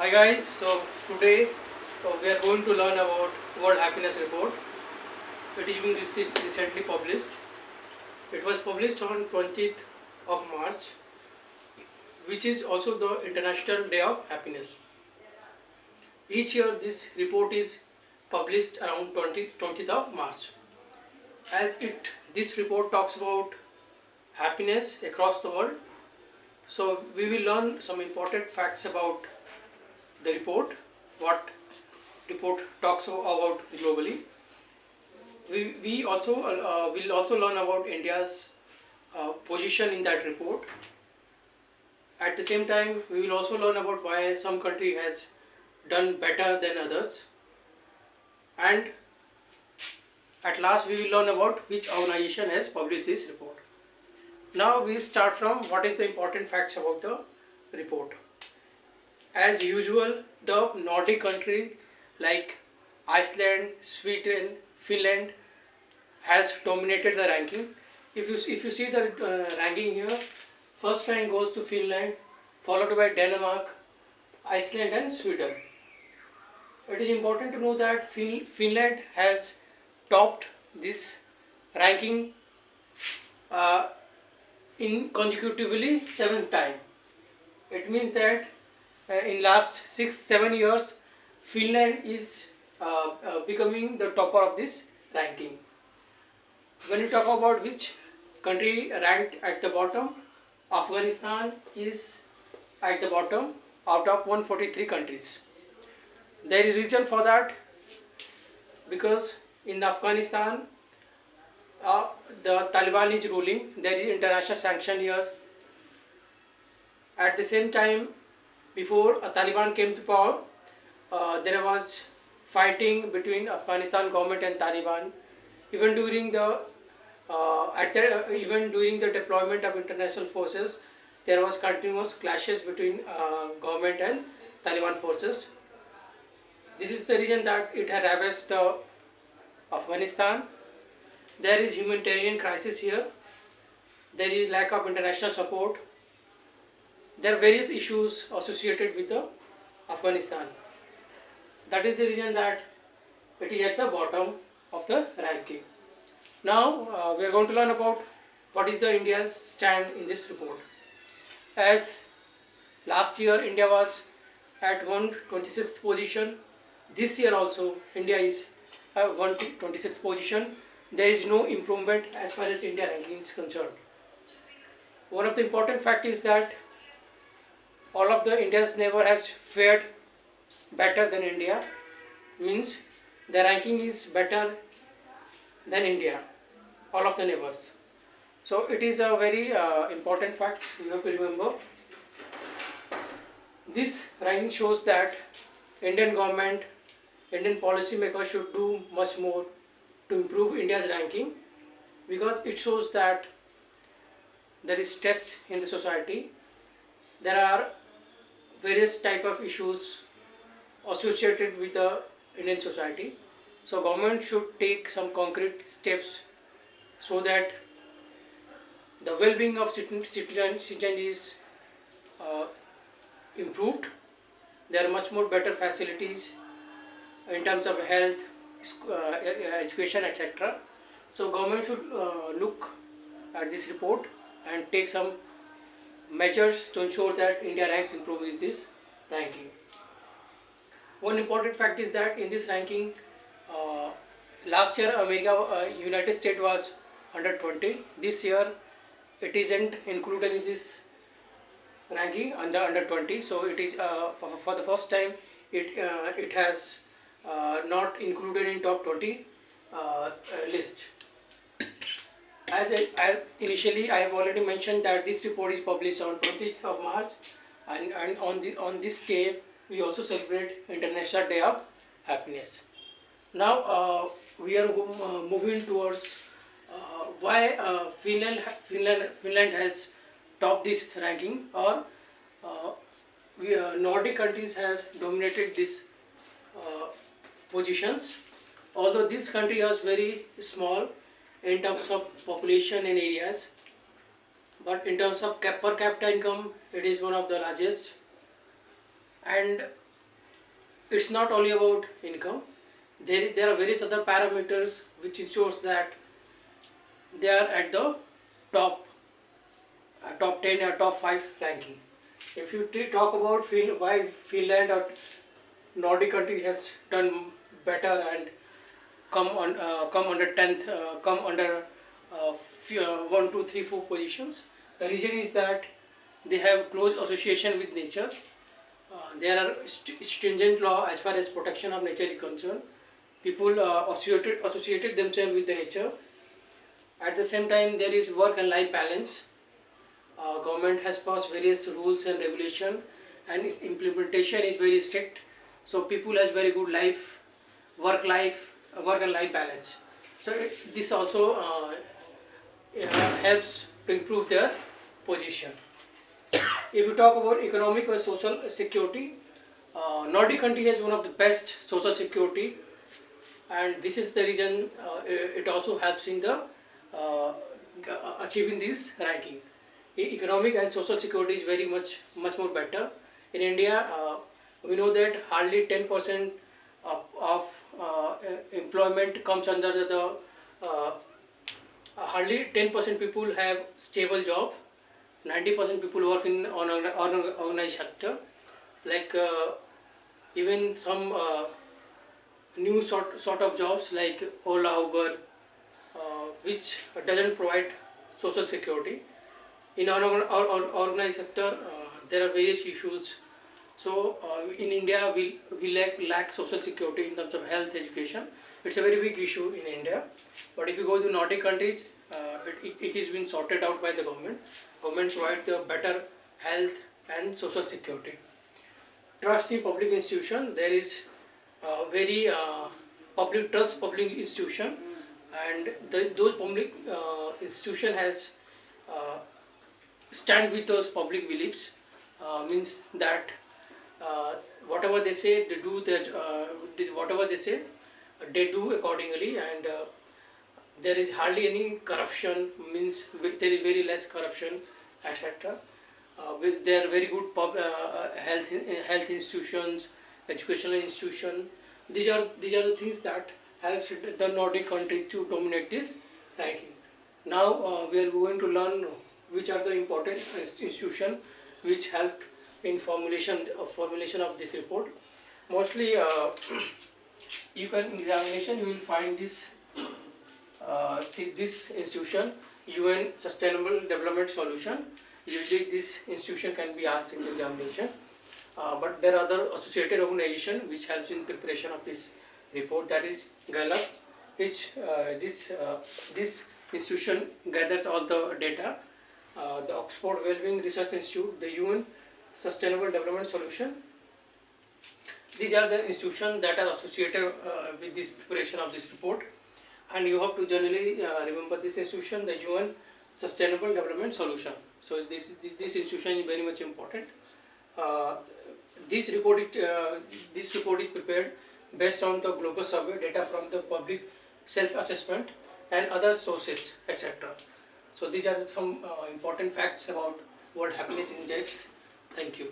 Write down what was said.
Hi guys, so today we are going to learn about World Happiness Report. It is being recently published. It was published on 20th of March, which is also the International Day of Happiness. Each year this report is published around 20th of March. As this report talks about happiness across the world, so we will learn some important facts about the report, what report talks about globally. We also will also learn about India's position in that report. At the same time, we will also learn about why some country has done better than others, and at last we will learn about which organization has published this report. Now we start from what is the important facts about the report. As usual, the Nordic countries like Iceland, Sweden, Finland has dominated the ranking. If you see the ranking here, first rank goes to Finland, followed by Denmark, Iceland, and Sweden. It is important to know that Finland has topped this ranking uh, in consecutively 7th time. It means that in last 6-7 years, Finland is becoming the topper of this ranking. When you talk about which country ranked at the bottom, Afghanistan is at the bottom out of 143 countries. There is reason for that because in Afghanistan the Taliban is ruling. There is international sanction here. At the same time, before Taliban came to power, there was fighting between Afghanistan government and Taliban. Even during the even during the deployment of international forces, there was continuous clashes between government and Taliban forces. This is the reason that it had ravaged the Afghanistan. There is humanitarian crisis here. There is lack of international support. There are various issues associated with the Afghanistan. That is the reason that it is at the bottom of the ranking. Now we are going to learn about what is the India's stand in this report. As last year India was at 126th position, this year also India is at 126th position. There is no improvement as far as India ranking is concerned. One of the important fact is that all of the India's neighbor has fared better than India, means the ranking is better than India, all of the neighbors. So it is a very important fact you have to remember. This ranking shows that Indian government, Indian policymakers should do much more to improve India's ranking, because it shows that there is stress in the society. There are various type of issues associated with the Indian society. So government should take some concrete steps so that the well-being of citizen is uh, improved. There are much more better facilities in terms of health, education, etc. So government should look at this report and take some measures to ensure that India ranks improve in this ranking. One important fact is that in this ranking, last year United States was under 20. This year it isn't included in this ranking under 20. So it is for the first time it has not included in top 20 list. As initially I have already mentioned that this report is published on 20th of March, and on this day we also celebrate International Day of Happiness. Now we are moving towards why Finland has topped this ranking, or Nordic countries has dominated this uh, positions. Although this country is very small in terms of population and areas, but in terms of per capita income it is one of the largest. And it's not only about income. There are various other parameters which ensures that they are at the top top 10 or top 5 ranking. If you talk about why Finland or Nordic country has done better and come under 10th, come under 1, 2, 3, 4 positions. The reason is that they have close association with nature. There are stringent law as far as protection of nature is concerned. People associated themselves with the nature. At the same time, there is work and life balance. Government has passed various rules and regulation, and its implementation is very strict. So people has very good work work and life balance. So this also helps to improve their position. If you talk about economic or social security, Nordic country has one of the best social security, and this is the reason it also helps in the achieving this ranking. Economic and social security is very much more better. In India, we know that hardly 10% of employment comes under the hardly 10% people have stable job. 90% people work in on organized sector, like even some new sort of jobs like Ola, Uber, which doesn't provide social security. In our organized sector, there are various issues. So in India, we lack social security in terms of health, education. It's a very big issue in India. But if you go to Nordic countries, it is been sorted out by the government. Government provides the better health and social security. Trust in public institution. There is very public institution, and those public institution has stand with those public beliefs. Means that whatever they say, they do their whatever they say, they do accordingly, and there is hardly any corruption. Means there is very less corruption, etc. With their very good health institutions, educational institution. These are the things that helps the Nordic country to dominate this ranking. Now we are going to learn which are the important institutions which helped in formulation of this report. Mostly, you can examination you will find this institution, UN Sustainable Development Solution. Usually, this institution can be asked in the examination, but there are other associated organizations which helps in preparation of this report. That is Gallup, which this institution gathers all the data. The Oxford Wellbeing Research Institute, the UN Sustainable Development Solution. These are the institutions that are associated with this preparation of this report, and you have to generally remember this institution, the UN Sustainable Development Solution. So this institution is very much important. This report is prepared based on the global survey data from the public self-assessment and other sources, etc. So these are some important facts about World Happiness Index. Thank you.